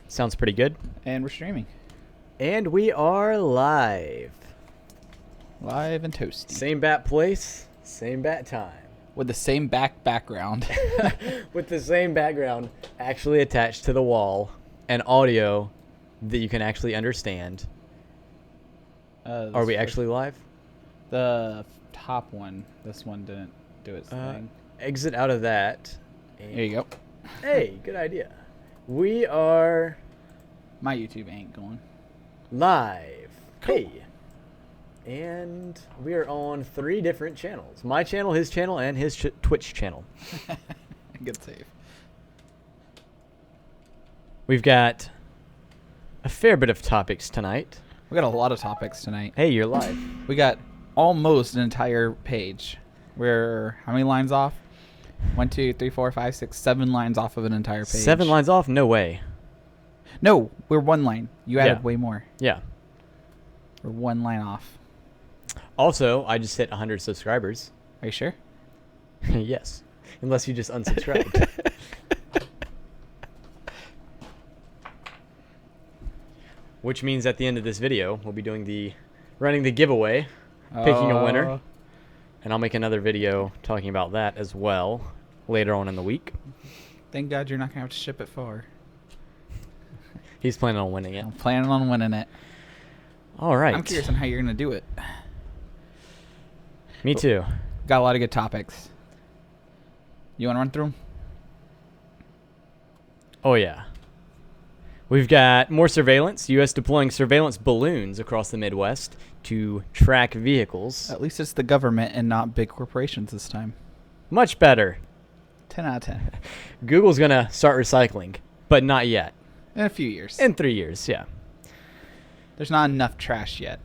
Sounds pretty good. And we're streaming. And we are live. Live and toasty. Same bat place, same bat time. With the same background. With the same background actually attached to the wall and audio that you can actually understand. Are we actually live? The top one. This one didn't do its thing. Exit out of that. There you go. Hey, good idea. We are My YouTube ain't going. live. Cool. Hey. And we are on 3 different channels. My channel, his channel, and his Twitch channel. Good save. We've got a fair bit of topics tonight. We got a lot of topics tonight. Hey, you're live. We got almost an entire page. We're how many lines off? 1, 2, 3, 4, 5, 6, 7 lines off of an entire page. 7 lines off? No way. No, we're 1 line. You added Yeah. way more. Yeah. We're 1 line off. Also, I just hit 100 subscribers. Are you sure? Yes. Unless you just unsubscribed. Which means at the end of this video, we'll be doing running the giveaway, picking a winner. And I'll make another video talking about that as well later on in the week. Thank God you're not going to have to ship it far. He's planning on winning it. I'm planning on winning it. All right. I'm curious on how you're going to do it. Me too. Got a lot of good topics. You want to run through them? Oh, yeah. We've got more surveillance. U.S. deploying surveillance balloons across the Midwest to track vehicles. At least it's the government and not big corporations this time. Much better. 10 out of 10. Google's going to start recycling, but not yet. In a few years. In 3 years, yeah. There's not enough trash yet.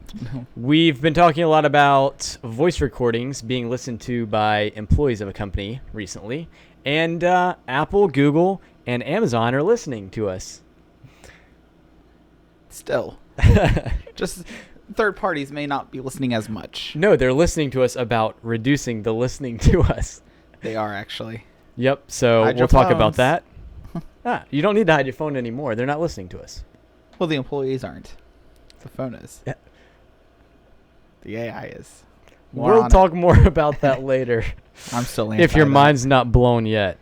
We've been talking a lot about voice recordings being listened to by employees of a company recently. And Apple, Google, and Amazon are listening to us. Still. Just third parties may not be listening as much. No, they're listening to us about reducing the listening to us. They are actually. Yep, so Hide we'll your talk about phones. that. You don't need to hide your phone anymore. They're not listening to us. Well, the employees aren't. The phone is. Yeah. The AI is. More We'll on talk more about that later. I'm still If your anti that. mind's not blown yet.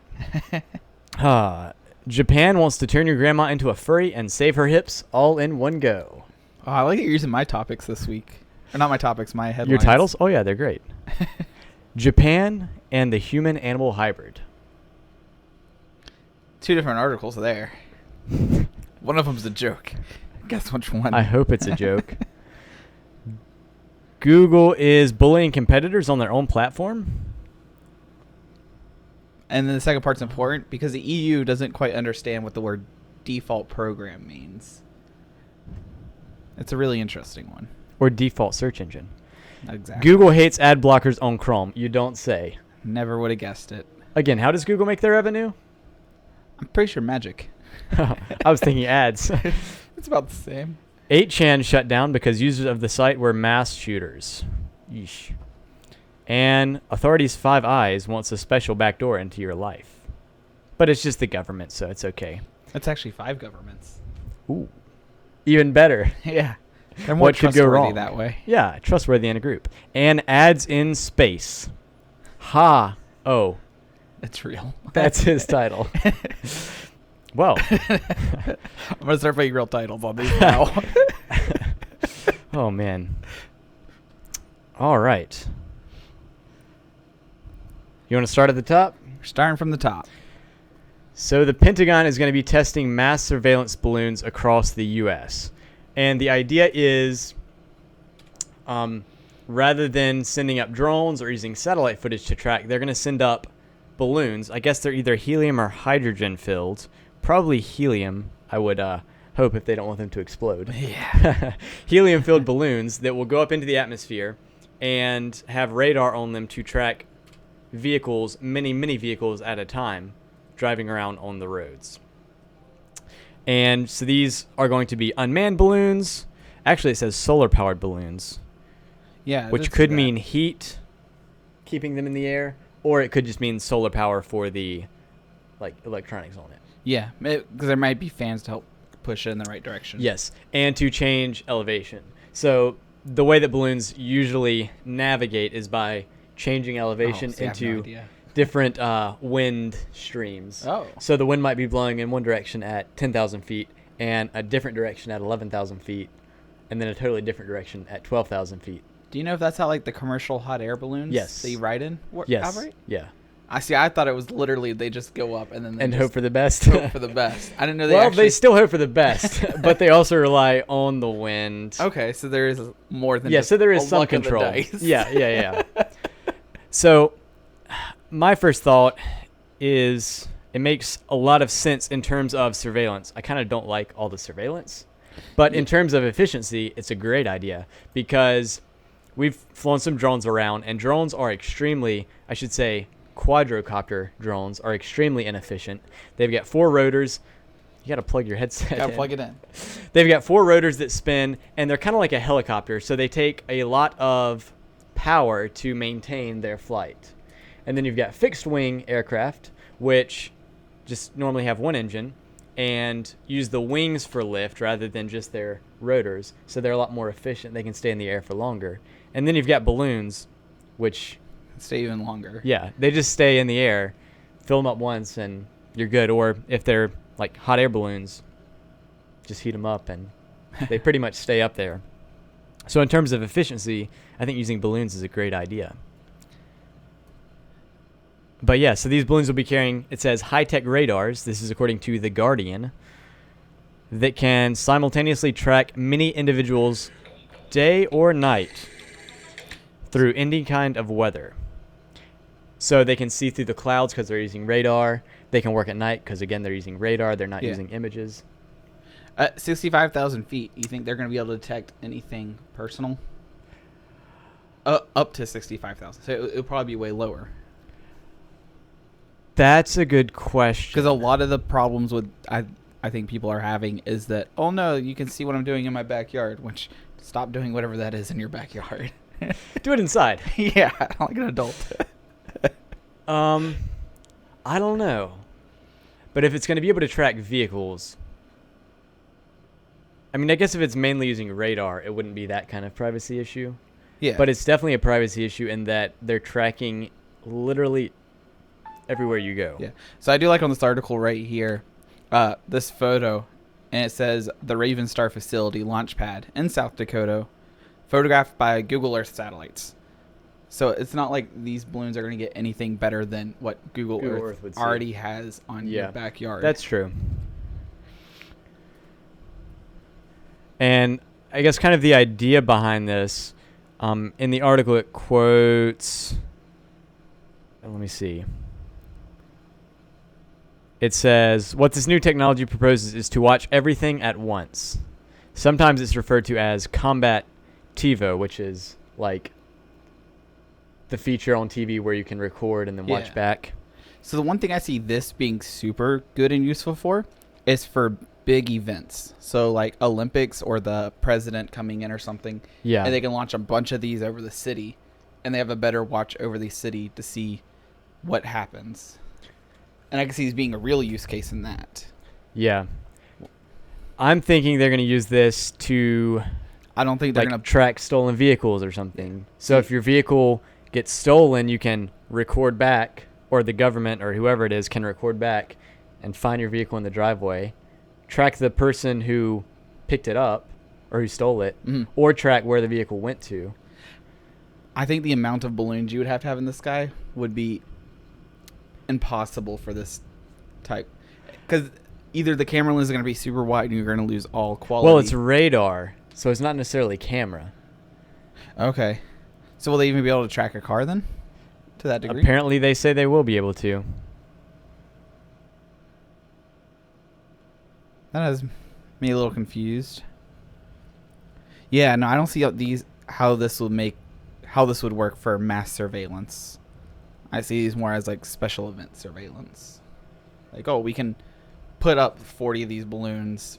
Japan wants to turn your grandma into a furry and save her hips all in one go. Oh, I like it using my topics this week. Or not my topics, my headlines. Your titles? Oh, yeah, they're great. Japan and the human-animal hybrid. 2 different articles there. One of them's a joke. Guess which one? I hope it's a joke. Google is bullying competitors on their own platform. And then the second part's important because the EU doesn't quite understand what the word default program means. It's a really interesting one. Or default search engine. Exactly. Google hates ad blockers on Chrome. You don't say. Never would have guessed it. Again, how does Google make their revenue? I'm pretty sure magic. I was thinking ads. It's about the same. 8chan shut down because users of the site were mass shooters. Yeesh. And authorities' Five Eyes wants a special backdoor into your life. But it's just the government, so it's okay. It's actually 5 governments. Ooh. Even better. Yeah. They're more What could go trustworthy wrong? that way. Yeah, trustworthy in a group. And ads in space. Ha. Oh, It's real. that's his title. Well. I'm going to start putting real titles on these now. Oh, man. All right. You want to start at the top? We're starting from the top. So the Pentagon is going to be testing mass surveillance balloons across the U.S. And the idea is rather than sending up drones or using satellite footage to track, they're going to send up balloons. I guess they're either helium or hydrogen filled. Probably helium, I would hope, if they don't want them to explode. Yeah. Helium-filled balloons that will go up into the atmosphere and have radar on them to track vehicles, many vehicles at a time, driving around on the roads. And so these are going to be unmanned balloons. Actually, it says solar-powered balloons, Yeah. which could mean heat, keeping them in the air, or it could just mean solar power for the electronics on it. Yeah, because there might be fans to help push it in the right direction. Yes, and to change elevation. So the way that balloons usually navigate is by changing elevation see, I have no into idea. different wind streams. Oh. So the wind might be blowing in one direction at 10,000 feet and a different direction at 11,000 feet, and then a totally different direction at 12,000 feet. Do you know if that's how like the commercial hot air balloons Yes. that you ride in Yes. operate? Yeah. I see. I thought it was literally they just go up and then they And just hope for the best. hope for the best. I didn't know they Well, actually. they still hope for the best, but they also rely on the wind. Okay, so there is more than Yeah, just so there a is some luck of the control. dice. Yeah. So my first thought is it makes a lot of sense in terms of surveillance. I kind of don't like all the surveillance, but in terms of efficiency, it's a great idea because we've flown some drones around, and drones are extremely, I should say, quadrocopter drones are extremely inefficient. They've got 4 rotors. You got to plug your headset Gotta in. plug it in. They've got 4 rotors that spin, and they're kind of like a helicopter, so they take a lot of power to maintain their flight. And then you've got fixed wing aircraft, which just normally have one engine and use the wings for lift rather than just their rotors, so they're a lot more efficient. They can stay in the air for longer. And then you've got balloons, which Stay even longer. yeah, they just stay in the air, fill them up once, and you're good. Or if they're like hot air balloons, just heat them up, and they pretty much stay up there. So in terms of efficiency, I think using balloons is a great idea. But yeah, so these balloons will be carrying, it says, high-tech radars. This is according to The Guardian, that can simultaneously track many individuals day or night through any kind of weather. So they can see through the clouds because they're using radar. They can work at night because, again, they're using radar. They're not using images. At 65,000 feet, you think they're going to be able to detect anything personal? Up to 65,000. So it'll probably be way lower. That's a good question. Because a lot of the problems with I think people are having is that, oh no, you can see what I'm doing in my backyard. Which, stop doing whatever that is in your backyard. Do it inside. Yeah, like an adult. I don't know. But if it's going to be able to track vehicles, I mean, I guess if it's mainly using radar, it wouldn't be that kind of privacy issue. Yeah. But it's definitely a privacy issue in that they're tracking literally everywhere you go. Yeah. So I do like on this article right here, this photo, and it says the Raven Star facility launch pad in South Dakota, photographed by Google Earth satellites. So it's not like these balloons are going to get anything better than what Google Earth would see. already has on your backyard. That's true. And I guess kind of the idea behind this, in the article it quotes, let me see. It says, what this new technology proposes is to watch everything at once. Sometimes it's referred to as combat TiVo, which is like the feature on TV where you can record and then watch back. So the one thing I see this being super good and useful for is for big events. So like Olympics or the president coming in or something. Yeah. And they can launch a bunch of these over the city, and they have a better watch over the city to see what happens. And I can see these being a real use case in that. Yeah. I'm thinking they're going to use this to I don't think they're like going to track stolen vehicles or something. So if your vehicle gets stolen, you can record back, or the government or whoever it is can record back and find your vehicle in the driveway, track the person who picked it up or who stole it, or track where the vehicle went to. I think the amount of balloons you would have to have in the sky would be impossible for this type, because either the camera lens is going to be super wide and you're going to lose all quality. Well, it's radar, so it's not necessarily camera. Okay. So will they even be able to track a car then? To that degree? Apparently, they say they will be able to. That has me a little confused. Yeah, no, I don't see how this would work for mass surveillance. I see these more as like special event surveillance. Like, oh, we can put up 40 of these balloons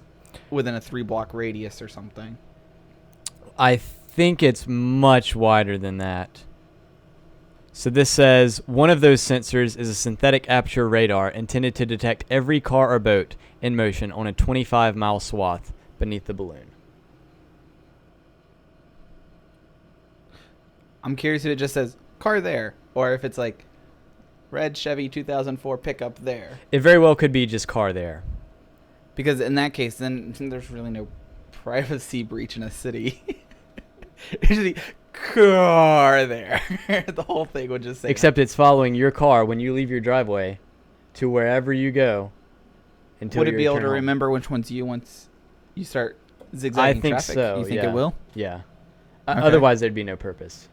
within a 3-block radius or something. I think it's much wider than that. So this says one of those sensors is a synthetic aperture radar intended to detect every car or boat in motion on a 25-mile swath beneath the balloon. I'm curious if it just says car there, or if it's like red Chevy 2004 pickup there. It very well could be just car there. Because in that case, then there's really no privacy breach in a city. Usually, car there. The whole thing would just say. Except it's following your car when you leave your driveway to wherever you go. Until would it you be able return to home. remember which one's you once you start zigzagging I think traffic? so. You think yeah. it will? Yeah. Okay. Otherwise, there'd be no purpose.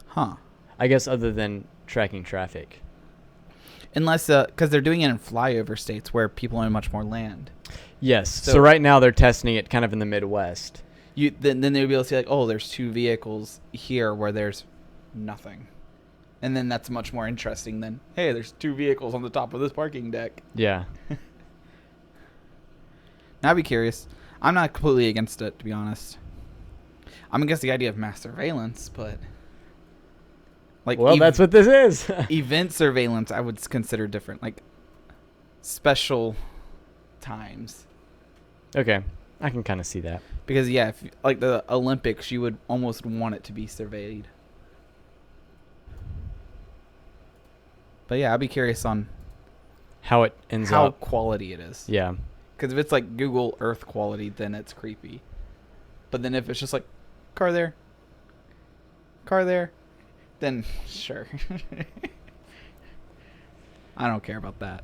Huh. I guess other than tracking traffic. Unless, because they're doing it in flyover states where people own much more land. Yes. So right now they're testing it kind of in the Midwest. Then they'd be able to see like, oh, there's 2 vehicles here where there's nothing. And then that's much more interesting than, hey, there's 2 vehicles on the top of this parking deck. Yeah. Now I'd be curious. I'm not completely against it, to be honest. I'm against the idea of mass surveillance, but like, well, that's what this is. event surveillance I would consider different, like special times. Okay. I can kind of see that. Because yeah, if, like the Olympics, you would almost want it to be surveyed. But yeah, I'd be curious on How it ends how up. quality it is. Yeah. Because if it's like Google Earth quality, then it's creepy. But then if it's just like car there, then sure. I don't care about that.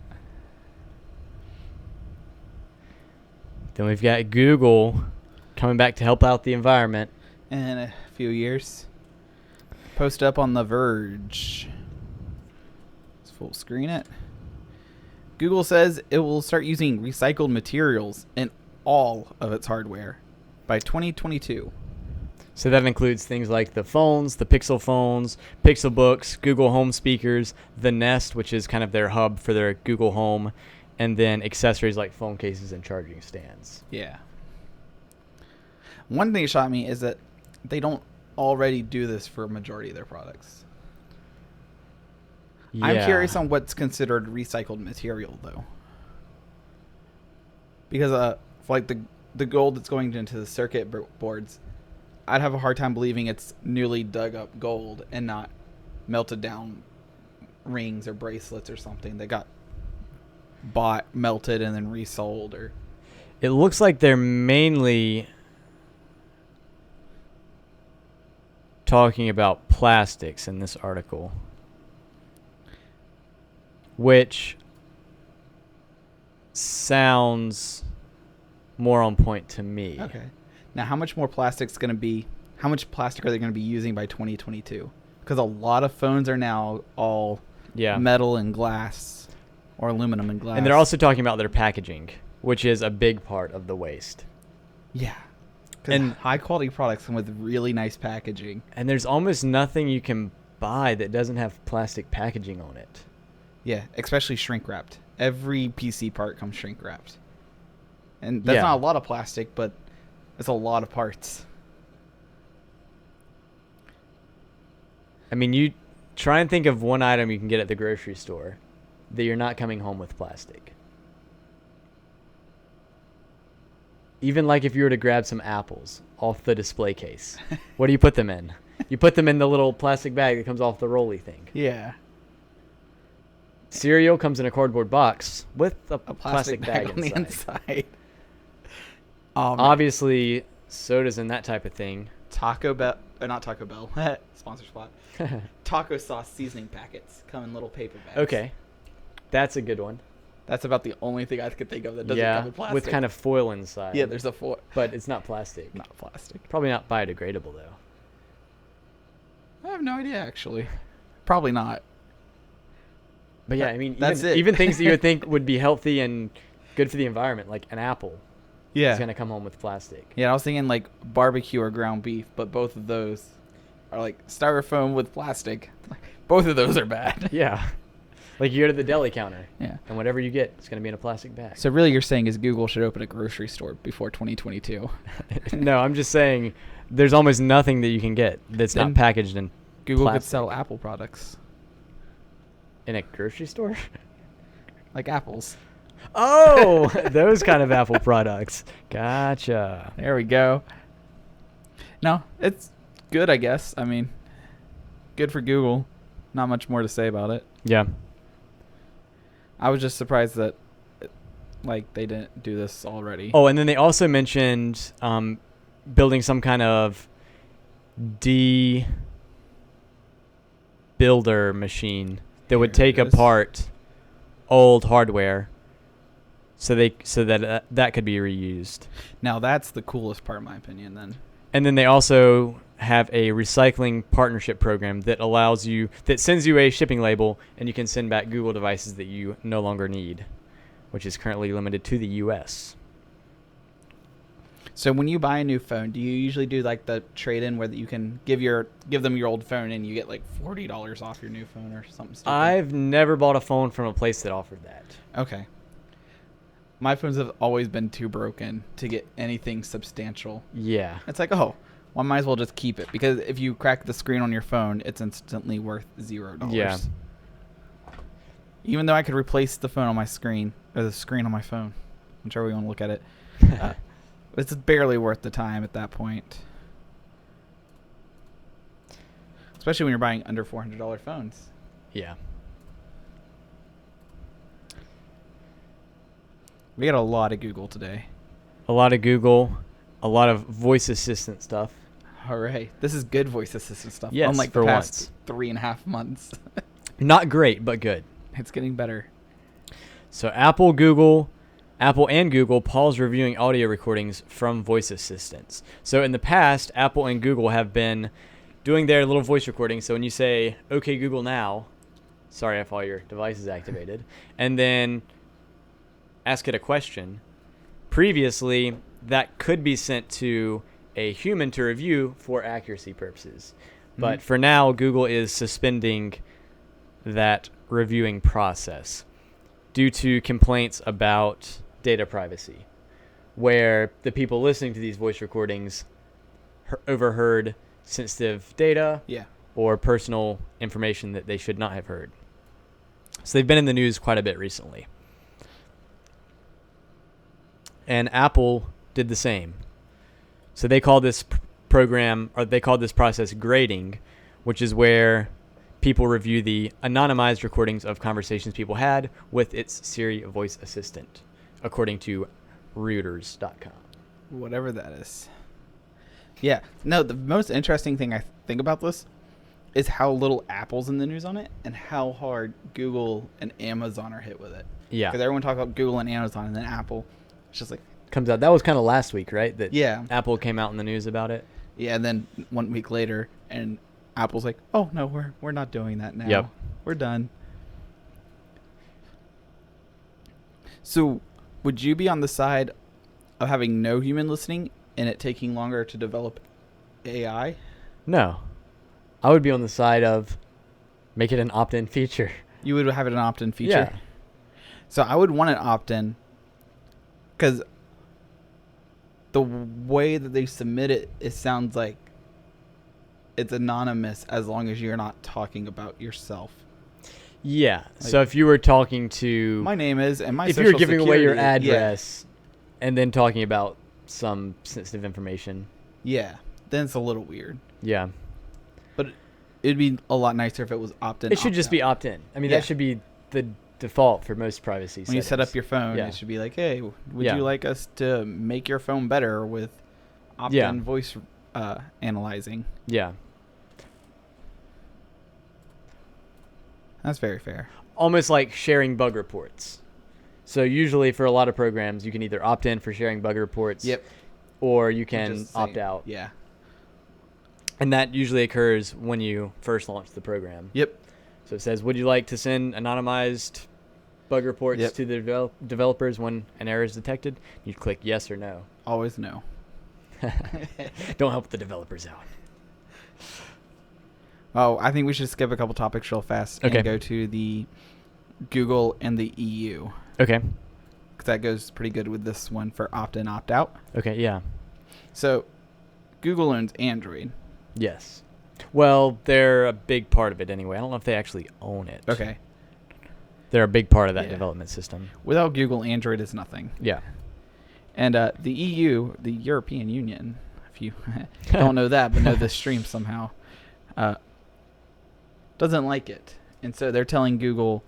Then we've got Google coming back to help out the environment. In a few years. Post up on The Verge. Let's full screen it. Google says it will start using recycled materials in all of its hardware by 2022. So that includes things like the phones, the Pixel phones, Pixel books, Google Home speakers, the Nest, which is kind of their hub for their Google Home, and then accessories like phone cases and charging stands. Yeah. One thing that shocked me is that they don't already do this for a majority of their products. Yeah. I'm curious on what's considered recycled material, though. Because for like the gold that's going into the circuit boards, I'd have a hard time believing it's newly dug up gold and not melted down rings or bracelets or something that got bought, melted, and then resold. Or It looks like they're mainly talking about plastics in this article, which sounds more on point to me. okay. Now, how much more plastic's going to be? How much plastic are they going to be using by 2022? Because a lot of phones are now all metal and glass, or aluminum and glass. And they're also talking about their packaging, which is a big part of the waste. Yeah. And high quality products come with really nice packaging. And there's almost nothing you can buy that doesn't have plastic packaging on it. Yeah, especially shrink wrapped. Every PC part comes shrink wrapped. And that's not a lot of plastic, but it's a lot of parts. I mean, you try and think of one item you can get at the grocery store that you're not coming home with plastic. Even like if you were to grab some apples off the display case, what do you put them in? You put them in the little plastic bag that comes off the rolly thing. Yeah. Cereal comes in a cardboard box with a plastic bag on the inside. Obviously, sodas and that type of thing. Taco Bell, not Taco Bell, sponsor spot. Taco sauce seasoning packets come in little paper bags. Okay, that's a good one. That's about the only thing I could think of that doesn't come in plastic. With kind of foil inside. Yeah, there's a foil. But it's not plastic. Not plastic. Probably not biodegradable, though. I have no idea, actually. Probably not. But yeah, I mean, that's even things that you would think would be healthy and good for the environment, like an apple, is going to come home with plastic. Yeah, I was thinking like barbecue or ground beef, but both of those are like styrofoam with plastic. Both of those are bad. Yeah. Like you go to the deli counter, yeah, and whatever you get, it's going to be in a plastic bag. So really you're saying is Google should open a grocery store before 2022? No, I'm just saying there's almost nothing that you can get that's not packaged in Google could plastic. sell Apple products In a grocery store? like apples. Oh, those kind of Apple products. Gotcha. There we go. No, it's good, I guess. I mean, good for Google. Not much more to say about it. Yeah. I was just surprised that, like, they didn't do this already. Oh, and then they also mentioned building some kind of builder machine that would Here take it is. apart old hardware so that that could be reused. Now, that's the coolest part, in my opinion, then. And then they also have a recycling partnership program that sends you a shipping label, and you can send back Google devices that you no longer need, which is currently limited to the US. So when you buy a new phone, do you usually do like the trade-in where you can give them your old phone and you get like $40 off your new phone or something stupid? I've never bought a phone from a place that offered that. Okay. My phones have always been too broken to get anything substantial. Yeah. It's like, oh, well, I might as well just keep it, because if you crack the screen on your phone, it's instantly worth $0. Yeah. Even though I could replace the phone on my screen, or the screen on my phone, whichever way you want to look at it, it's barely worth the time at that point. Especially when you're buying under $400 phones. Yeah. We got a lot of Google today. A lot of Google, a lot of voice assistant stuff. All right. This is good voice assistant stuff. Yes, Unlike for the past once. 3.5 months. Not great, but good. It's getting better. So Apple and Google pause reviewing audio recordings from voice assistants. So in the past, Apple and Google have been doing their little voice recordings. So when you say, "Okay, Google now," sorry if all your device is activated, and then ask it a question, previously that could be sent to a human to review for accuracy purposes. But for now, Google is suspending that reviewing process due to complaints about data privacy, where the people listening to these voice recordings overheard sensitive data Yeah. or personal information that they should not have heard. So they've been in the news quite a bit recently. And Apple did the same. So they call this process grading, which is where people review the anonymized recordings of conversations people had with its Siri voice assistant, according to Reuters.com. Whatever that is. Yeah. No, the most interesting thing I think about this is how little Apple's in the news on it and how hard Google and Amazon are hit with it. Yeah. Because everyone talks about Google and Amazon, and then Apple. It's just like, Comes out. That was kind of last week, right? That yeah. Apple came out in the news about it. Yeah, and then 1 week later, and Apple's like, oh, no, we're not doing that now. Yep. We're done. So would you be on the side of having no human listening and it taking longer to develop AI? No. I would be on the side of make it an opt-in feature. You would have it an opt-in feature? Yeah. So I would want an opt-in because the way that they submit it, it sounds like it's anonymous as long as you're not talking about yourself. Yeah. Like, so if you were talking to... my name is, and my if social you're giving away your security- address and then talking about some sensitive information. Yeah. Then it's a little weird. Yeah. But it'd be a lot nicer if it was opt-in. It should just be opt-in. I mean, Yeah. that should be the default for most privacy When you set up your phone, Yeah. it should be like, hey, would Yeah. you like us to make your phone better with opt-in Yeah. voice analyzing? Yeah. That's very fair. Almost like sharing bug reports. So usually for a lot of programs, you can either opt in for sharing bug reports. Yep. Or you can Just opt saying. out. Yeah. And that usually occurs when you first launch the program. Yep. So it says, would you like to send anonymized bug reports Yep. to the developers when an error is detected? You click yes or no. Always no. Don't help the developers out. Oh, I think we should skip a couple topics real fast Okay. and go to the Google and the EU. Okay. Because that goes pretty good with this one for opt-in, opt-out. Okay, yeah. So Google owns Android. Yes. Well, they're a big part of it anyway. I don't know if they actually own it. Okay. They're a big part of that Yeah. development system. Without Google, Android is nothing. Yeah. And the EU, the European Union, if you don't know that but know this stream somehow, doesn't like it. And so they're telling Google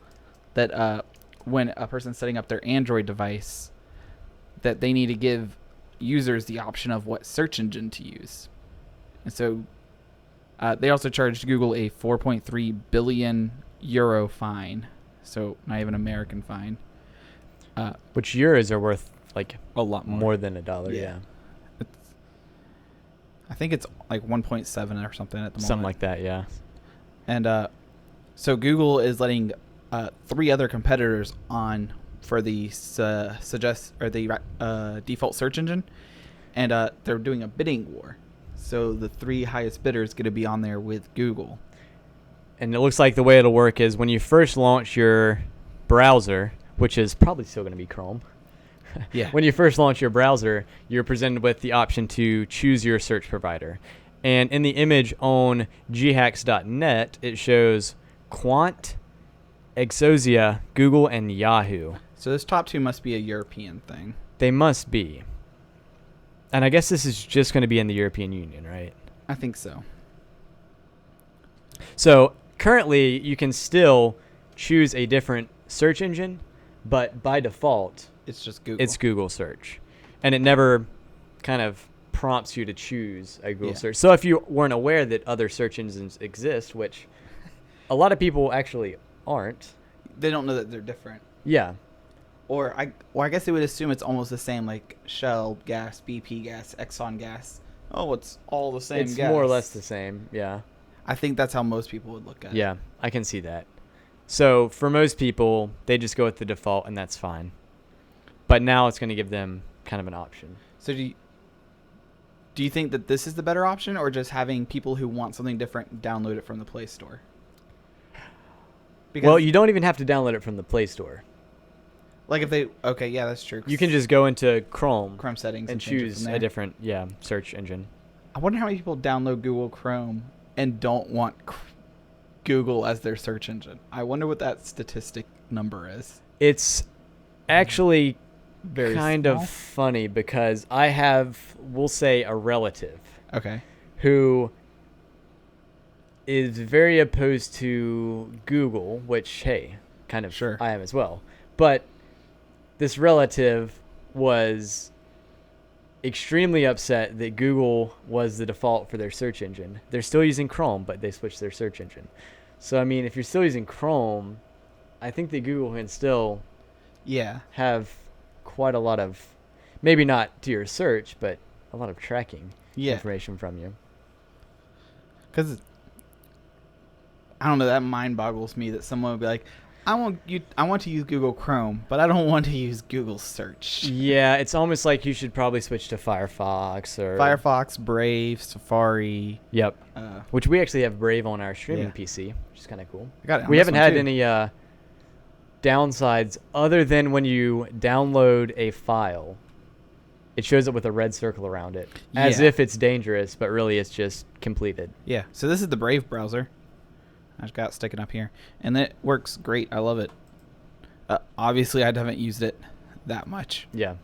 that when a person's setting up their Android device, that they need to give users the option of what search engine to use. And so they also charged Google a 4.3 billion euro fine. So not even American fine. Which euros are worth like A lot more than $1. Yeah. Yeah. I think it's like 1.7 or something at the moment. Something like that. Yeah. And so Google is letting 3 other competitors on for the default search engine, and they're doing a bidding war. So the 3 highest bidders going to be on there with Google. And it looks like the way it'll work is when you first launch your browser, which is probably still going to be Chrome. Yeah. When you first launch your browser, you're presented with the option to choose your search provider. And in the image on ghacks.net, it shows Quant, Exosia, Google, and Yahoo. So those top 2 must be a European thing. They must be. And I guess this is just going to be in the European Union, right? I think so. So currently, you can still choose a different search engine, but by default, It's just Google. it's Google search. And it never kind of prompts you to choose a Google Yeah. search. So if you weren't aware that other search engines exist, which a lot of people actually aren't. They don't know that they're different. Yeah. Or I guess they would assume it's almost the same, like Shell gas, BP gas, Exxon gas. Oh, it's all the same It's gas. more or less the same. Yeah. I think that's how most people would look at it. Yeah, I can see that. So for most people, they just go with the default, and that's fine. But now it's going to give them kind of an option. So do you think that this is the better option, or just having people who want something different download it from the Play Store? Well, you don't even have to download it from the Play Store. like if they okay, yeah, that's true. You can just go into Chrome Chrome settings and change it choose from a there. different search engine. I wonder how many people download Google Chrome and don't want Google as their search engine. I wonder what that statistic number is. It's actually Very kind small? of funny because I have, we'll say, a relative Okay. who is very opposed to Google, which, hey, kind of Sure. I am as well. But this relative was extremely upset that Google was the default for their search engine. They're still using Chrome, but they switched their search engine. So, I mean, if you're still using Chrome, I think that Google can still have quite a lot of, maybe not to your search, but a lot of tracking information from you. Because I don't know, that mind boggles me that someone would be like, I want to use Google Chrome, but I don't want to use Google Search. Yeah, it's almost like you should probably switch to Firefox or Firefox, Brave, Safari. Yep. Which we actually have Brave on our streaming PC, which is kind of cool. I got it on We this haven't one had too. any downsides other than when you download a file, it shows up with a red circle around it as Yeah. if it's dangerous, but really it's just completed. Yeah. So this is the Brave browser. I've got it sticking up here, and it works great. I love it. Obviously, I haven't used it that much, Yeah.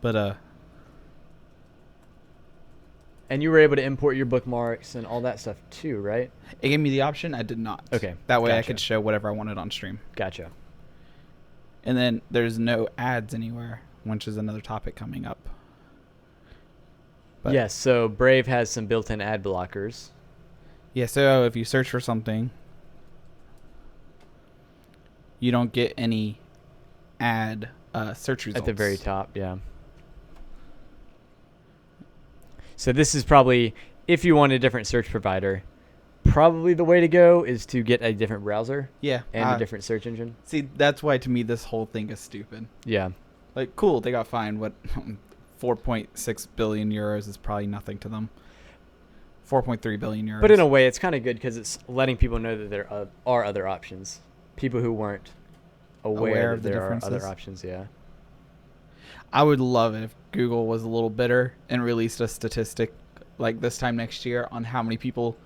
but And you were able to import your bookmarks and all that stuff too, right? it gave me the option. I did not. Okay, That way I gotcha. could show whatever I wanted on stream. Gotcha. And then there's no ads anywhere, which is another topic coming up. But Yes, so Brave has some built-in ad blockers. Yeah, so if you search for something, you don't get any ad search results. At the very top, yeah. So this is probably, if you want a different search provider, probably the way to go is to get a different browser Yeah. and a different search engine. See, that's why to me this whole thing is stupid. Yeah. Like, cool, they got fined. What, 4.6 billion euros is probably nothing to them. 4.3 billion euros. But in a way, it's kind of good because it's letting people know that there are other options. People who weren't aware of that the there are differences. other options, yeah. I would love it if Google was a little bitter and released a statistic like this time next year on how many people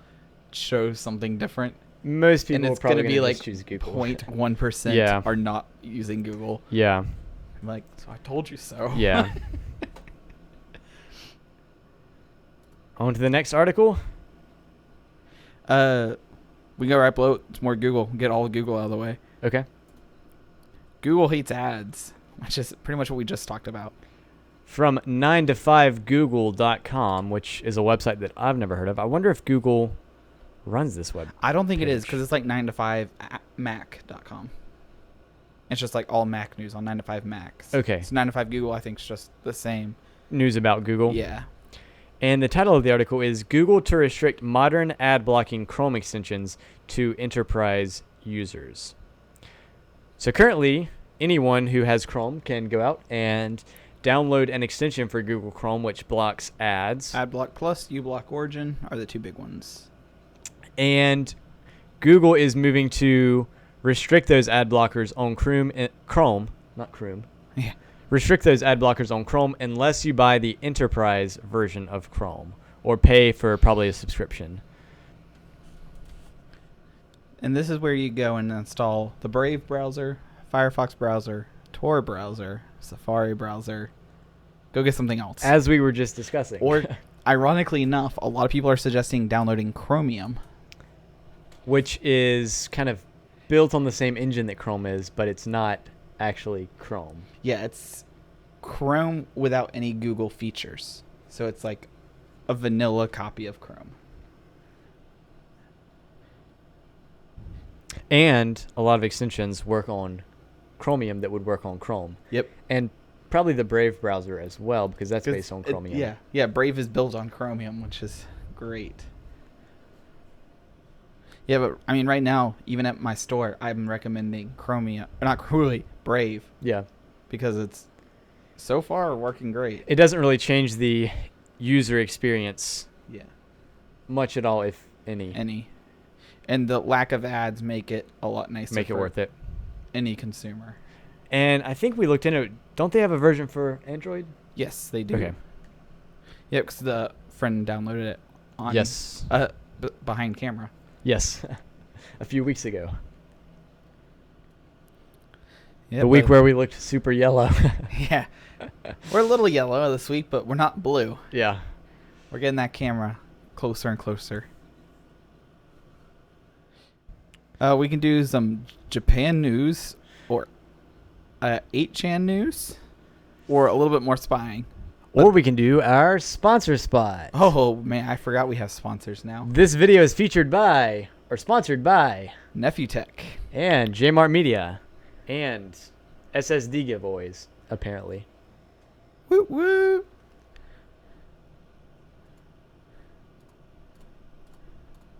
shows something different. Most people And it's are probably going to be gonna like just choose Google. 0.1% Yeah. are not using Google. Yeah. I'm like, so I told you so. Yeah. On to the next article. We go right below. It's more Google. Get all of Google out of the way. Okay. Google hates ads, which is pretty much what we just talked about. From 9to5google.com, which is a website that I've never heard of. I wonder if Google runs this web. I don't think it is page. because it's like 9to5mac.com. It's just like all Mac news on 9to5 Macs. Okay. So 9to5 Google, I think, is just the same. News about Google. Yeah. And the title of the article is Google to restrict modern ad blocking Chrome extensions to enterprise users. So currently, anyone who has Chrome can go out and download an extension for Google Chrome which blocks ads. AdBlock Plus, uBlock Origin are the two big ones. And Google is moving to restrict those ad blockers on Chrome, not Chrome. Yeah. Restrict those ad blockers on Chrome unless you buy the enterprise version of Chrome or pay for probably a subscription. And this is where you go and install the Brave browser, Firefox browser, Tor browser, Safari browser. Go get something else. As we were just discussing. Or, ironically enough, a lot of people are suggesting downloading Chromium. Which is kind of built on the same engine that Chrome is, but it's not actually Chrome. Yeah, it's Chrome without any Google features. So it's like a vanilla copy of Chrome. And a lot of extensions work on Chromium that would work on Chrome. Yep. And probably the Brave browser as well, because that's based on Chromium. Yeah, Brave is built on Chromium, which is great. Yeah, but I mean, right now, even at my store, I'm recommending Chromium, not really Brave, Yeah. because it's so far working great. It doesn't really change the user experience Yeah, much at all, if any. And the lack of ads make it a lot nicer. Make it for worth it. any consumer. And I think we looked into it. Don't they have a version for Android? Yes, they do. Okay. Yeah, because the friend downloaded it on Yes. behind camera. Yes. A few weeks ago. Yeah, The week where we looked super yellow. yeah, we're a little yellow this week, but we're not blue. Yeah. We're getting that camera closer and closer. We can do some Japan news or 8chan news or a little bit more spying. Or we can do our sponsor spot. Oh, man, I forgot we have sponsors now. This video is featured by, or sponsored by, Nephew Tech. and Jmart Media, and SSD giveaways, apparently. Woo woo.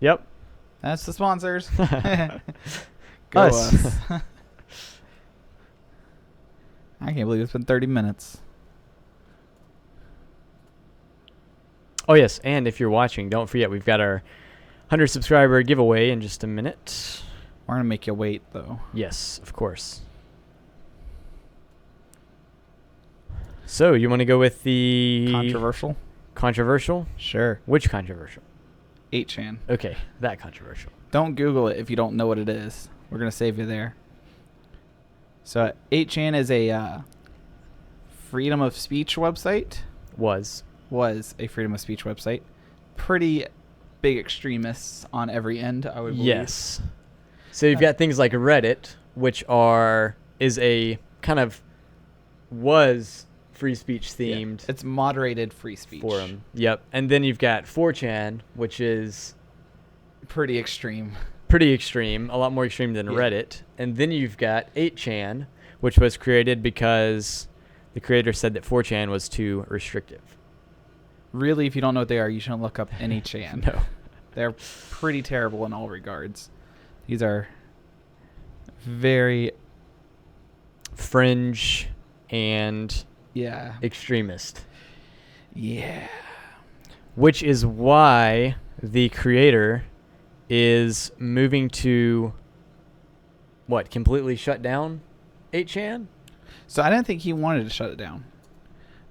Yep. That's the sponsors. Go Us. I can't believe it's been 30 minutes. Oh, yes, and if you're watching, don't forget we've got our 100 subscriber giveaway in just a minute. We're going to make you wait, though. Yes, of course. So, you want to go with the... Controversial? Controversial? Sure. Which controversial? 8chan. Okay, that controversial. Don't Google it if you don't know what it is. We're going to save you there. So 8chan is a freedom of speech website. Was a freedom of speech website. Pretty big extremists on every end, I would believe. Yes. So you've got things like Reddit, which is a kind of was free speech themed. Yeah, it's moderated free speech forum. Yep. And then you've got 4chan, which is pretty extreme. Pretty extreme, a lot more extreme than Reddit. And then you've got 8chan, which was created because the creator said that 4chan was too restrictive. Really, if you don't know what they are, you shouldn't look up any chan. No. They're pretty terrible in all regards. These are very fringe and extremist. Yeah. Which is why the creator is moving to completely shut down 8chan? So I didn't think he wanted to shut it down.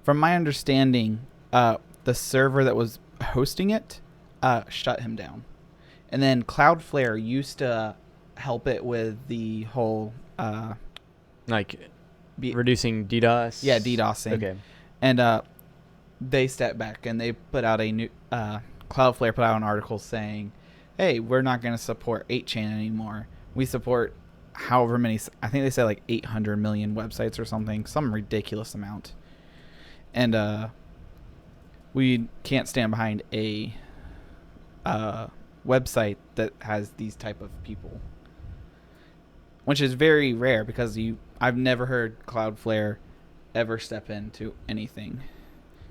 From my understanding, the server that was hosting it shut him down. And then Cloudflare used to help it with the whole Like reducing DDoS. Yeah, DDoSing. Okay. And they stepped back and they put out a new Cloudflare put out an article saying, "Hey, we're not going to support 8chan anymore. We support however many. I think they said like 800 million websites or something, some ridiculous amount. And we can't stand behind a website that has these type of people, which is very rare because I've never heard Cloudflare ever step into anything."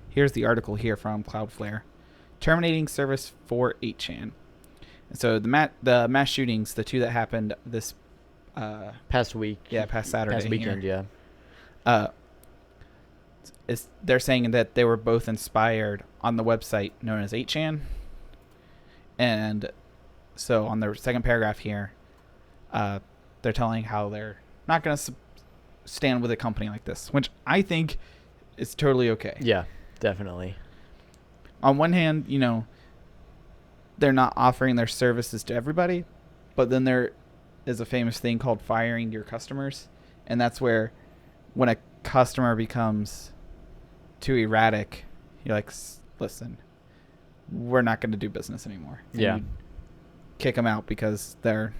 Here's the article here from Cloudflare. Terminating service for 8chan. So the mass shootings, the two that happened this past week. Yeah, past Saturday. Past weekend, here, yeah. They're saying that they were both inspired on the website known as 8chan. And so on the second paragraph here, they're telling how they're not going to stand with a company like this, which I think is totally okay. Yeah, definitely. On one hand, they're not offering their services to everybody, but then there is a famous thing called firing your customers. And that's where when a customer becomes too erratic, you're like, listen, we're not going to do business anymore. And Yeah. you kick them out because they're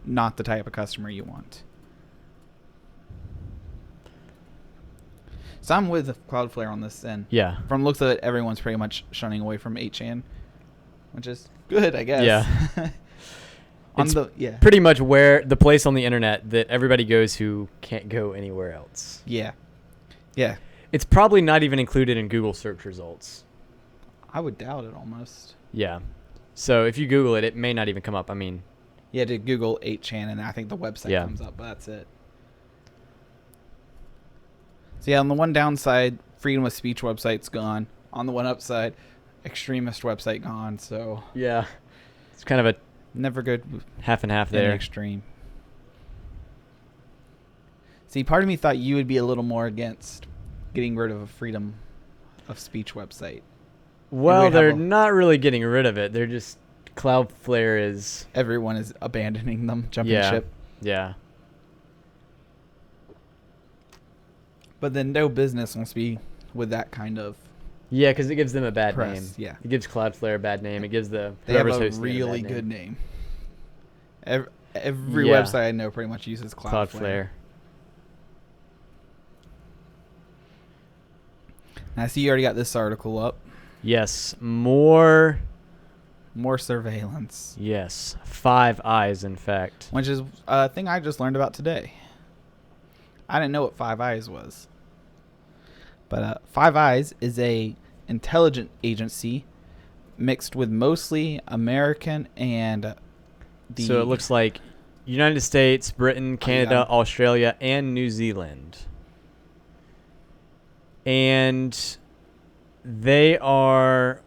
not the type of customer you want. So I'm with Cloudflare on this, and Yeah. from the looks of it, everyone's pretty much shunning away from 8chan, which is good, I guess. Yeah. It's yeah. pretty much where the place on the internet that everybody goes who can't go anywhere else. Yeah. Yeah. It's probably not even included in Google search results. I would doubt it almost. Yeah. So if you Google it, it may not even come up. I mean, You had to Google 8chan, and I think the website Yeah. comes up, but that's it. So, yeah, on the one downside, freedom of speech website's gone. On the one upside, extremist website gone. So, yeah. It's kind of a never good with half and half any there. extreme. See, part of me thought you would be a little more against getting rid of a freedom of speech website. Well, we'd have they're a- not really getting rid of it. They're just Cloudflare is Everyone is abandoning them, jumping yeah. ship. Yeah. But then no business wants to be with that kind of Yeah, because it gives them a bad press. name. Yeah. It gives Cloudflare a bad name. It gives the They have whoever's a hosting it really bad good name. Every Yeah. website I know pretty much uses Cloudflare. Cloudflare. I see you already got this article up. Yes, more. More surveillance, Yes, 5 eyes, in fact. which is a thing I just learned about today. I didn't know what Five Eyes was. But Five Eyes is a intelligence agency mixed with mostly American and So it looks like United States, Britain, Canada, yeah. Australia, and New Zealand. And they are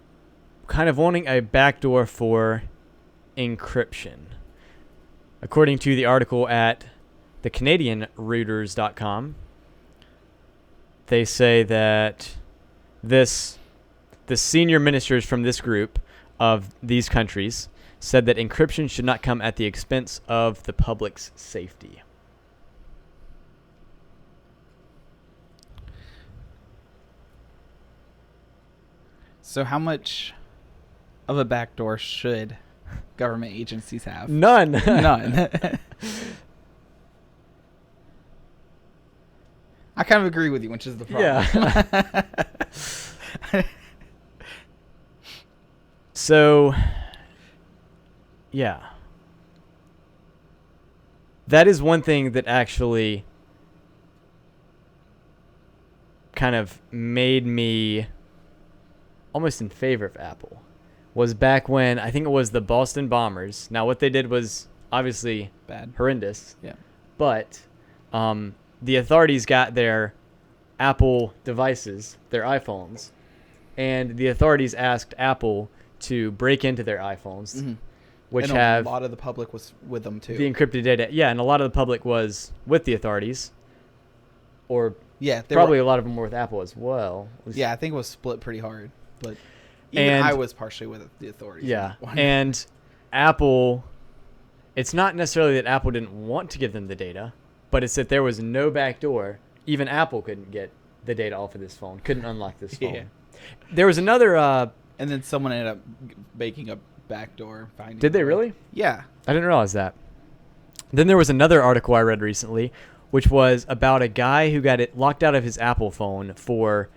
kind of wanting a backdoor for encryption. According to the article at the CanadianRouters.com, they say that the senior ministers from this group of these countries said that encryption should not come at the expense of the public's safety. So how much of a backdoor should government agencies have? None. None. I kind of agree with you, which is the problem. Yeah. So, yeah. That is one thing that actually kind of made me almost in favor of Apple. Was back when I think it was the Boston Bombers. Now, what they did was obviously Bad. horrendous. Yeah. But the authorities got their Apple devices, their iPhones, and the authorities asked Apple to break into their iPhones, Mm-hmm. which and have a lot of the public was with them too. the encrypted data. Yeah, and a lot of the public was with the authorities, or yeah, probably a lot of them were with Apple as well. Yeah, I think it was split pretty hard, but even And- I was partially with the authorities. Yeah, on that one. and Apple, it's not necessarily that Apple didn't want to give them the data, but it's that there was no backdoor. Even Apple couldn't get the data off of this phone, couldn't unlock this phone. Yeah. There was another... and then someone ended up making a backdoor finding. Did they really? Yeah. I didn't realize that. Then there was another article I read recently, which was about a guy who got it locked out of his Apple phone for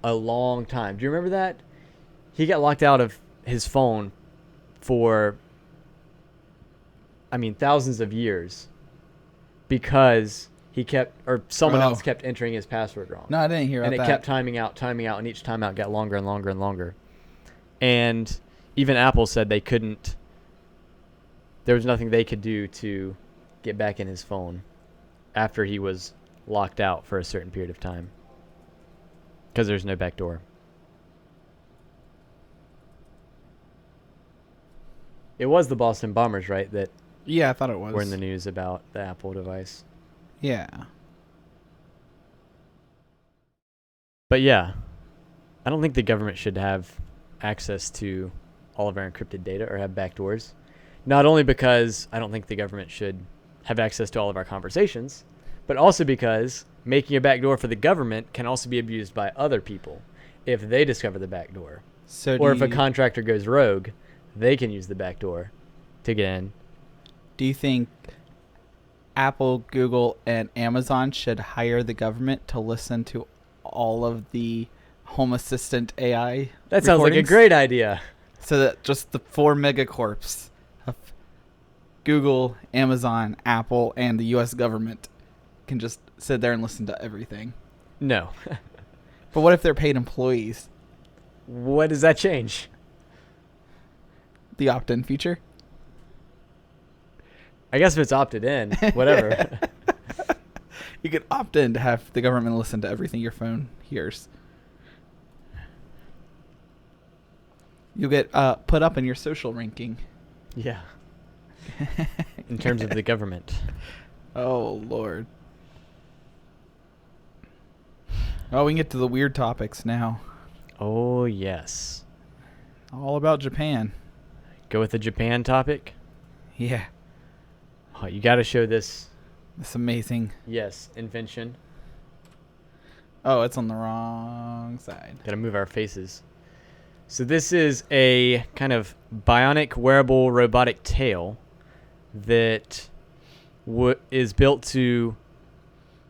a long time. Do you remember that? He got locked out of his phone for, thousands of years because he kept, or someone else kept entering his password wrong. No, I didn't hear about that. And it kept timing out, and each timeout got longer and longer and longer. And even Apple said they couldn't, there was nothing they could do to get back in his phone after he was locked out for a certain period of time because there's no backdoor. It was the Boston Bombers, right, that Yeah, I thought it was. were in the news about the Apple device. Yeah. But yeah, I don't think the government should have access to all of our encrypted data or have backdoors. Not only because I don't think the government should have access to all of our conversations, but also because making a backdoor for the government can also be abused by other people if they discover the backdoor. So Or if a contractor goes rogue, they can use the backdoor to get in. do you think Apple, Google, and Amazon should hire the government to listen to all of the Home Assistant AI That sounds like a recordings? great idea. So that just the 4 megacorps of Google, Amazon, Apple, and the U.S. government can just sit there and listen to everything. No. But what if they're paid employees? What does that change? The opt-in feature? I guess if it's opted in, whatever. You could opt in to have the government listen to everything your phone hears. You'll get put up in your social ranking. Yeah. In terms of the government. Oh, Lord. Oh, we can get to the weird topics now. Oh, yes. All about Japan. Go with the Japan topic. Yeah. Oh, you got to show this, It's amazing. yes, invention. Oh, it's on the wrong side. Got to move our faces. So this is a kind of bionic wearable robotic tail that is built to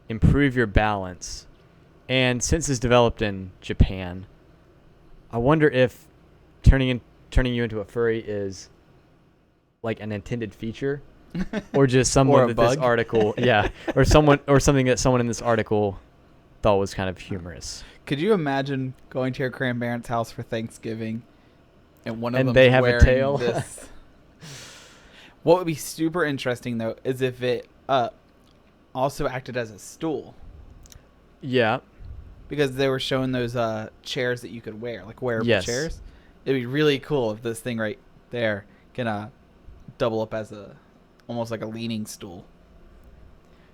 improve your balance. And since it's developed in Japan, I wonder if turning you into a furry is like an intended feature, or just someone Or a that bug. this article, yeah, or something that someone in this article thought was kind of humorous. Could you imagine going to your grandparents' house for Thanksgiving and one of And them they have a wearing tail? this? What would be super interesting, though, is if it also acted as a stool. Yeah, Because they were showing those chairs that you could wear, like wearable Yes. chairs. It'd be really cool if this thing right there can double up as almost like a leaning stool.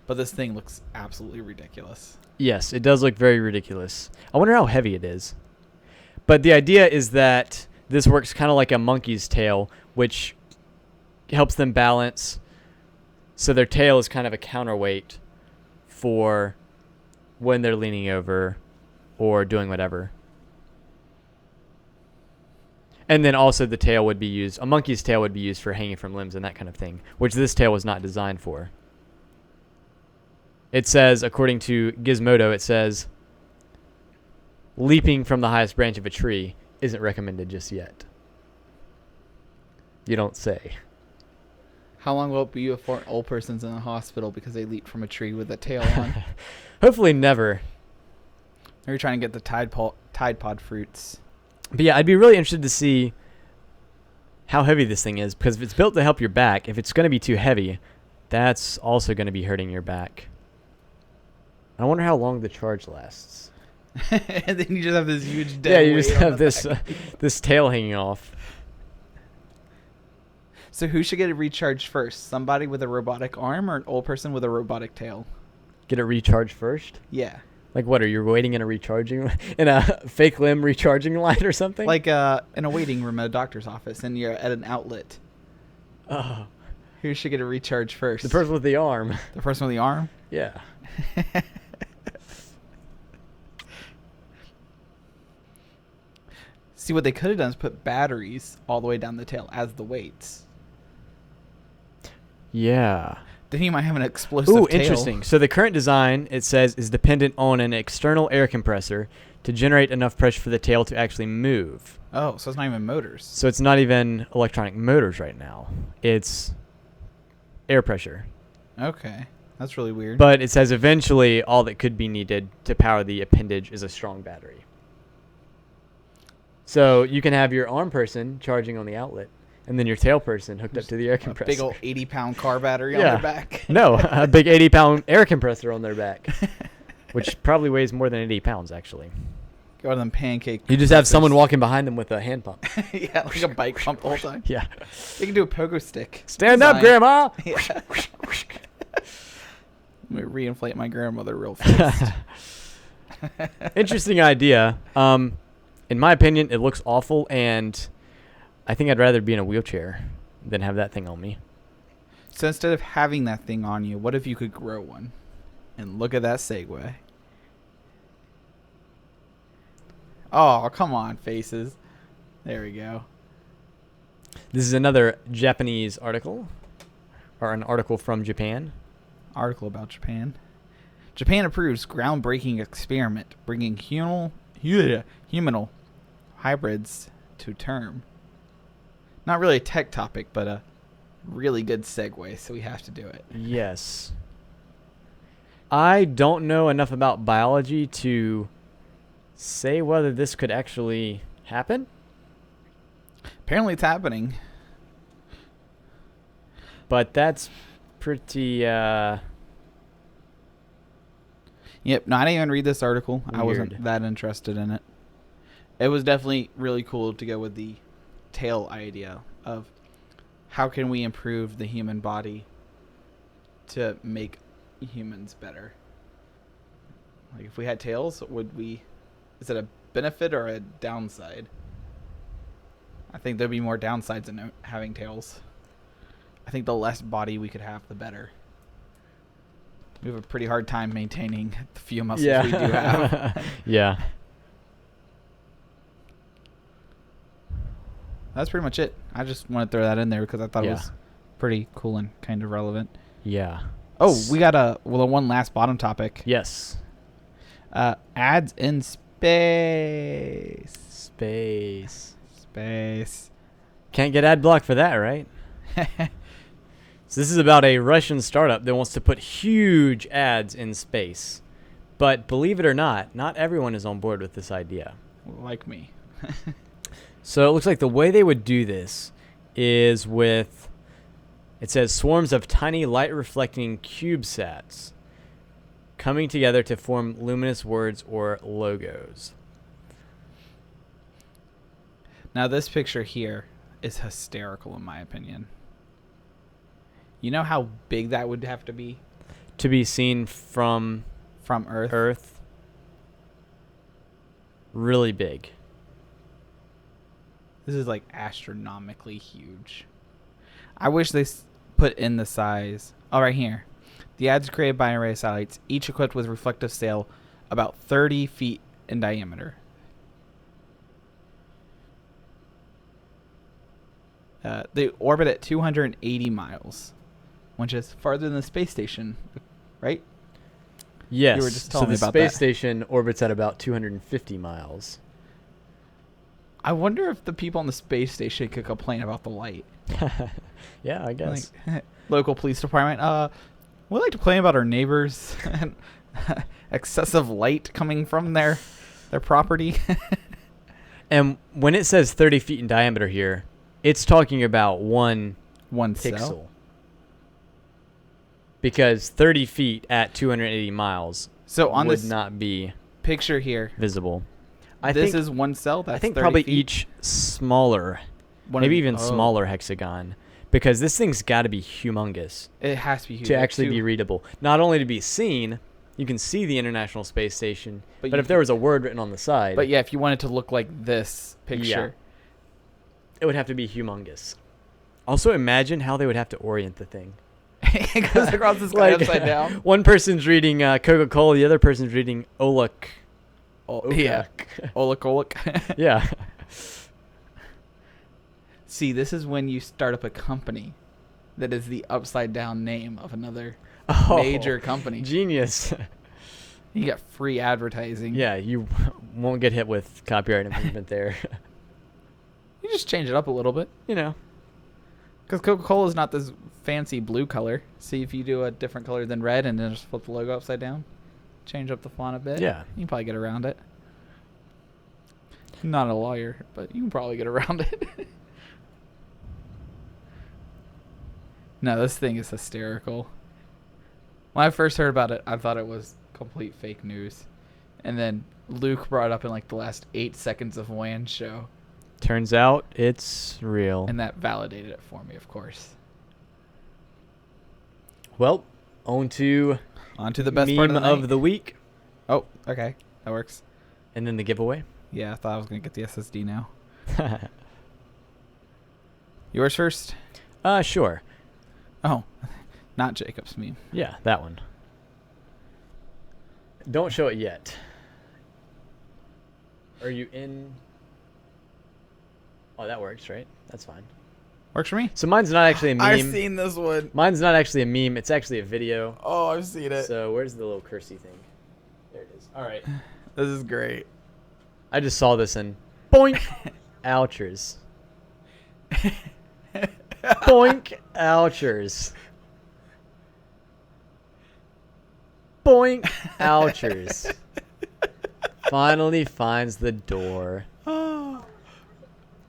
But this thing looks absolutely ridiculous. yes, it does look very ridiculous. I wonder how heavy it is. But the idea is that this works kind of like a monkey's tail, which helps them balance. So their tail is kind of a counterweight for when they're leaning over or doing whatever. And then also the tail would be used, a monkey's tail would be used for hanging from limbs and that kind of thing, which this tail was not designed for. It says, according to Gizmodo, it says, leaping from the highest branch of a tree isn't recommended just yet. You don't say. How long will it be before an old person's in the hospital because they leaped from a tree with a tail on? Hopefully never. They're trying to get the Tide Pod fruits. But yeah, I'd be really interested to see how heavy this thing is, because if it's built to help your back, if it's going to be too heavy, that's also going to be hurting your back. I wonder how long the charge lasts. And then you just have this huge dead Yeah, you just weight on have the this back. this tail hanging off. So who should get it recharged first? Somebody with a robotic arm or an old person with a robotic tail? Get it recharged first? Yeah. Like what, are you waiting in a fake limb recharging line or something? Like in a waiting room at a doctor's office and you're at an outlet Oh, Who should get a recharge first? the person with the arm. The person with the arm? Yeah. See, what they could have done is put batteries all the way down the tail as the weights. Yeah. Then you might have an explosive Ooh, tail. interesting. So the current design, it says, is dependent on an external air compressor to generate enough pressure for the tail to actually move. Oh, so it's not even motors. So it's not even electronic motors right now. It's air pressure. Okay. That's really weird. But it says eventually all that could be needed to power the appendage is a strong battery. So you can have your arm person charging on the outlet, and then your tail person hooked up to the air compressor. A big old 80-pound car battery on Yeah. their back. No, a big 80-pound air compressor on their back, which probably weighs more than 80 pounds, actually. Go to them pancake. You just have someone walking behind them with a hand pump. Yeah, like a bike pump the whole time. Yeah. They can do a pogo stick. Stand up, design. Grandma! Yeah. Let me reinflate my grandmother real fast. Interesting idea. In my opinion, it looks awful, and I think I'd rather be in a wheelchair than have that thing on me. So instead of having that thing on you, what if you could grow one? And look at that segue. Oh, come on, faces. There we go. This is another Japanese article, or an article from Japan. Article about Japan. Japan approves groundbreaking experiment bringing humanal hybrids to term. Not really a tech topic, but a really good segue, so we have to do it. Yes. I don't know enough about biology to say whether this could actually happen. Apparently it's happening. But that's pretty, Yep, no, I didn't even read this article. I wasn't Weird. that interested in it. It was definitely really cool to go with the tail idea of how can we improve the human body to make humans better. Like if we had tails, is it a benefit or a downside? I think there'd be more downsides in having tails. I think the less body we could have, the better. We have a pretty hard time maintaining the few muscles we do have. Yeah. That's pretty much it. I just want to throw that in there because I thought it Yeah. was pretty cool and kind of relevant. Yeah. Oh, we got one last bottom topic. Yes. Ads in space. Space. Can't get ad block for that, right? So this is about a Russian startup that wants to put huge ads in space. But believe it or not everyone is on board with this idea. Like me. So it looks like the way they would do this is with, it says, swarms of tiny light-reflecting CubeSats coming together to form luminous words or logos. Now this picture here is hysterical in my opinion. You know how big that would have to be? To be seen from Earth? Earth. Really big. This is like astronomically huge. I wish they put in the size. Oh, right here. The ads created by an array of satellites, each equipped with reflective sail about 30 feet in diameter. They orbit at 280 miles, which is farther than the space station, right? Yes. You were just so telling the me about space that. station orbits at about 250 miles. I wonder if the people on the space station could complain about the light. Yeah, I guess. Like, local police department. We like to complain about our neighbors and excessive light coming from their property. And when it says 30 feet in diameter here, it's talking about one Cell? pixel. Because 30 feet at 280 miles So on would this not be picture here, visible. this is one cell. That's I think 30 probably feet. each smaller, One maybe of- even smaller hexagon, because this thing's got to be humongous It has to be huge. to like actually be two- readable. Not only to be seen, you can see the International Space Station, But but you if there was a word written on the side, But yeah, if you wanted to look like this picture, it would have to be humongous. Also, imagine how they would have to orient the thing. It goes across the sky upside down. One person's reading Coca-Cola, the other person's reading Olak. Oh, yeah. Olak. Yeah. See, this is when you start up a company that is the upside down name of another major company. Genius. You get free advertising. Yeah, you won't get hit with copyright infringement there. You just change it up a little bit. You know. Because Coca-Cola is not this fancy blue color. See, if you do a different color than red and then just flip the logo upside down, change up the font a bit. Yeah. You can probably get around it. I'm not a lawyer, but you can probably get around it. No, this thing is hysterical. When I first heard about it, I thought it was complete fake news. And then Luke brought it up in like the last 8 seconds of Wan's show. Turns out it's real. And that validated it for me, of course. Well, on to the best part of the week. Oh, okay. That works. And then the giveaway. Yeah, I thought I was going to get the SSD now. Yours first? Sure. Oh, not Jacob's meme. Yeah, that one. Don't show it yet. Are you in? Oh, that works, right? That's fine. Works for me. So mine's not actually a meme. I've seen this one. Mine's not actually a meme. It's actually a video. Oh, I've seen it. So where's the little cursey thing? There it is. All right. This is great. I just saw this and boink, ouchers. Boink, ouchers. Boink, ouchers. Finally finds the door.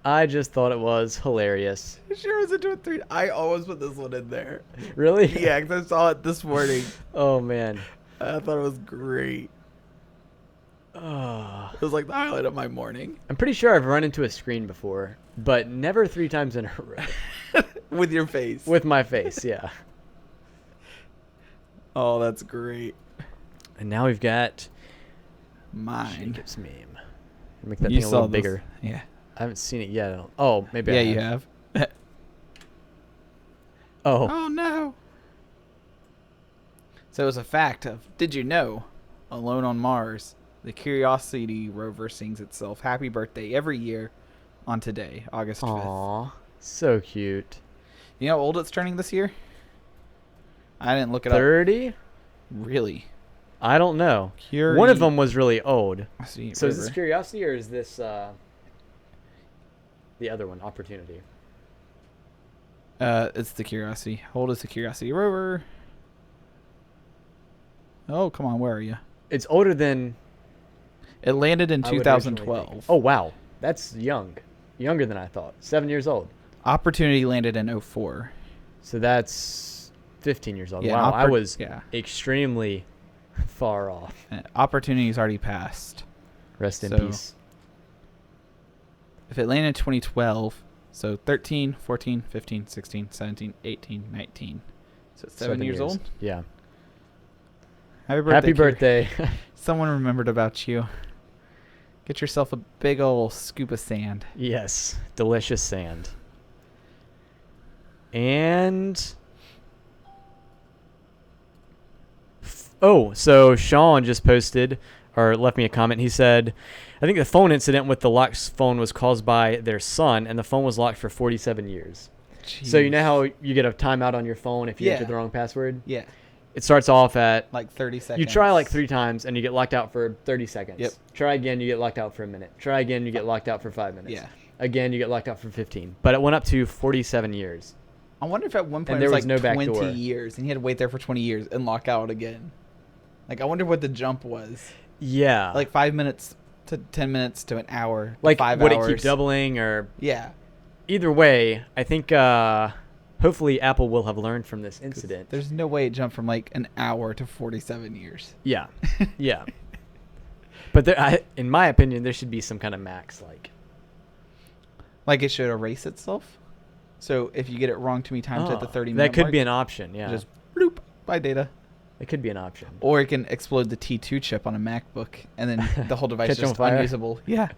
I just thought it was hilarious. Sure was into a 3. I always put this one in there. Really? Yeah, because I saw it this morning. Oh, man. I thought it was great. It was like the highlight of my morning. I'm pretty sure I've run into a screen before, but never 3 times in a row. With your face. With my face, yeah. Oh, that's great. And now we've got mine. Jacob's meme. Make that thing a little bigger. Yeah. I haven't seen it yet. Oh, maybe I have. Yeah, you have. Oh. Oh, no. So it was a fact of, did you know, Alone on Mars, the Curiosity rover sings itself happy birthday every year on today, August 5th. Aw, so cute. You know how old it's turning this year? I didn't look it up. 30? Really? I don't know. One of them was really old. So is this Curiosity or is this the other one, Opportunity? It's the Curiosity. How old is the Curiosity rover? Oh, come on. Where are you? It's older than... It landed in 2012. Oh, wow. That's young. Younger than I thought. 7 years old. Opportunity landed in 2004. So that's 15 years old. Yeah, wow, I was extremely far off. Opportunity's already passed. Rest in peace. If it landed in 2012, so 13, 14, 15, 16, 17, 18, 19. So it's 7 years old? Yeah. Happy birthday. Happy birthday. Someone remembered about you. Get yourself a big old scoop of sand. Yes. Delicious sand. And... Oh, so Sean just posted, or left me a comment. He said, I think the phone incident with the locked phone was caused by their son, and the phone was locked for 47 years. Jeez. So you know how you get a timeout on your phone if you enter the wrong password? Yeah. It starts off at... like 30 seconds. You try like 3 times, and you get locked out for 30 seconds. Yep. Try again, you get locked out for a minute. Try again, you get locked out for 5 minutes. Yeah. Again, you get locked out for 15. But it went up to 47 years. I wonder if at one point there it was was like no 20 backdoor. years, and he had to wait there for 20 years and lock out again. Like, I wonder what the jump was. Yeah. Like 5 minutes to 10 minutes to an hour to like 5 would hours. it keep doubling or... Yeah. Either way, I think hopefully Apple will have learned from this incident. There's no way it jumped from like an hour to 47 years. Yeah. Yeah. But there, in my opinion, there should be some kind of max, like it should erase itself. So if you get it wrong too many times at the 30-minute that could mark, be an option. Yeah. just bloop, bye data. It could be an option. Or it can explode the T2 chip on a MacBook, and then the whole device is Catch on just fire. unusable. Yeah.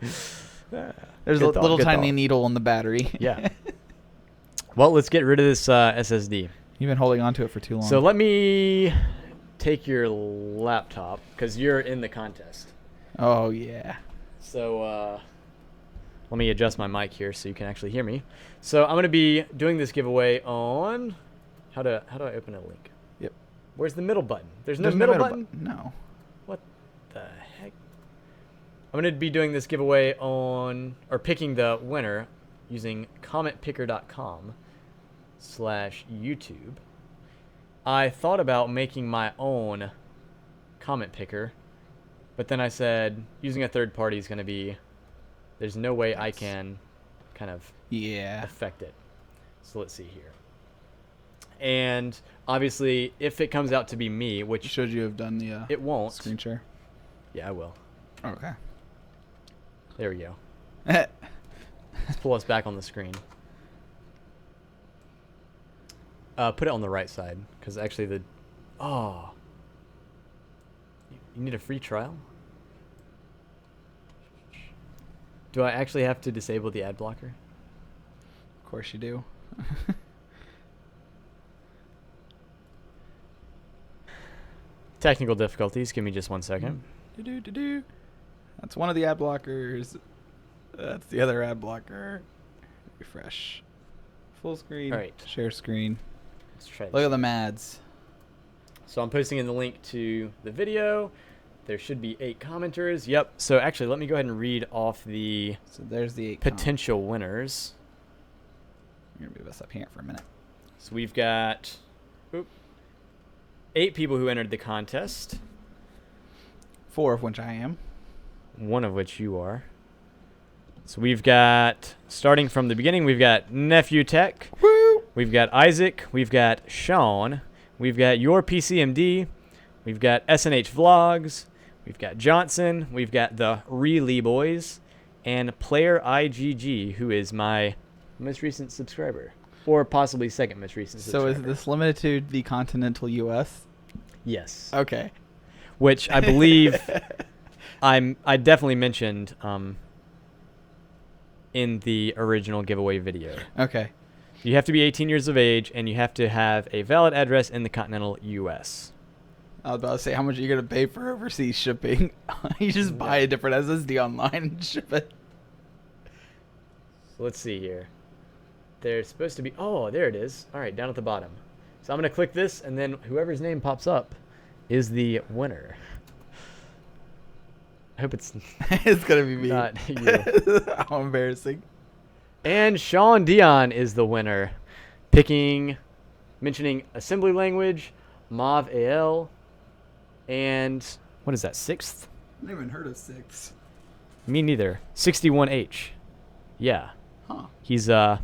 There's Good a little thought. tiny needle in the battery. Yeah. Well, let's get rid of this SSD. You've been holding on to it for too long. So let me take your laptop because you're in the contest. Oh yeah. So let me adjust my mic here so you can actually hear me. So I'm going to be doing this giveaway on how do I open a link? Yep. Where's the middle button? There's no middle button? No. What the heck? I'm going to be doing this giveaway on, or picking the winner using commentpicker.com/YouTube. I thought about making my own comment picker, but then I said using a third party is going to be, there's no way I can kind of affect it. So let's see here. And obviously, if it comes out to be me, which Should you have done the it won't. screen share? Yeah, I will. Okay. There we go. Let's pull us back on the screen. Put it on the right side, because actually you need a free trial? Do I actually have to disable the ad blocker? Of course you do. Technical difficulties. Give me just 1 second. Do-do-do-do. That's one of the ad blockers. That's the other ad blocker. Refresh. Full screen. All right. Share screen. Let's try this. Look at the ads. So I'm posting in the link to the video. There should be 8 commenters. Yep. So actually, let me go ahead and read off the So there's the 8 potential winners. I'm going to move us up here for a minute. So we've got 8 people who entered the contest, 4 of which I am. one of which you are. So we've got, starting from the beginning, we've got Nephew Tech. Woo! We've got Isaac. We've got Sean. We've got Your PCMD. We've got SNH Vlogs. We've got Johnson. We've got the Relee Boys. And Player IGG, who is my most recent subscriber. Or possibly second most recent subscriber. So is this limited to the continental U.S.? Yes. Okay. Which I believe I definitely mentioned in the original giveaway video. Okay. You have to be 18 years of age, and you have to have a valid address in the continental U.S. I was about to say, how much are you going to pay for overseas shipping? You just buy a different SSD online and ship it. So let's see here. There's supposed to be... Oh, there it is. All right, down at the bottom. So I'm going to click this, and then whoever's name pops up is the winner. I hope it's It's going to be me. not you. How embarrassing. And Sean Dion is the winner. Mentioning assembly language, Mav AL, and what is that, 6th? I never even heard of 6. Me neither. 61H. Yeah. Huh. He's An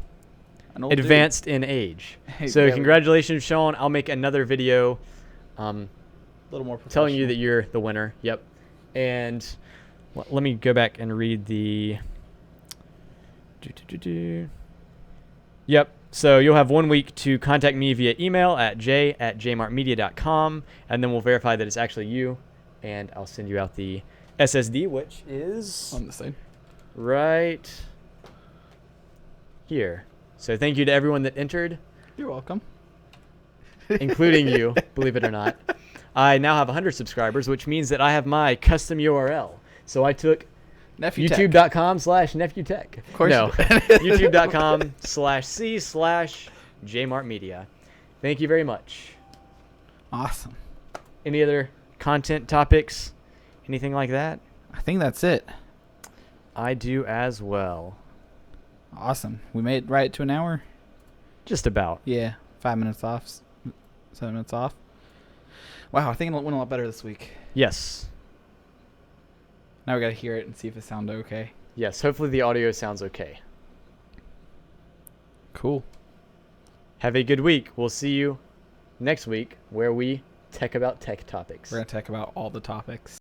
old advanced in age. Hey, So yeah, congratulations, Sean. I'll make another video A little more telling you that professional. you're the winner. Yep. And let me go back and read the... Yep. So you'll have 1 week to contact me via email at j@jmartmedia.com, and then we'll verify that it's actually you, and I'll send you out the SSD, which is on the side. right here. So thank you to everyone that entered, You're welcome. including you, believe it or not. I now have 100 subscribers, which means that I have my custom URL. So I took Nephew Tech. youtube.com/nephew-tech. Of course No, you did. youtube.com/c/jmartmedia. Thank you very much. Awesome. Any other content topics? Anything like that? I think that's it. I do as well. Awesome. We made it right to an hour. Just about. Yeah. 5 minutes off. 7 minutes off. Wow, I think it went a lot better this week. Yes. Now we got to hear it and see if it sounds okay. Yes. Hopefully the audio sounds okay. Cool. Have a good week. We'll see you next week where we tech about tech topics. We're going to talk about all the topics.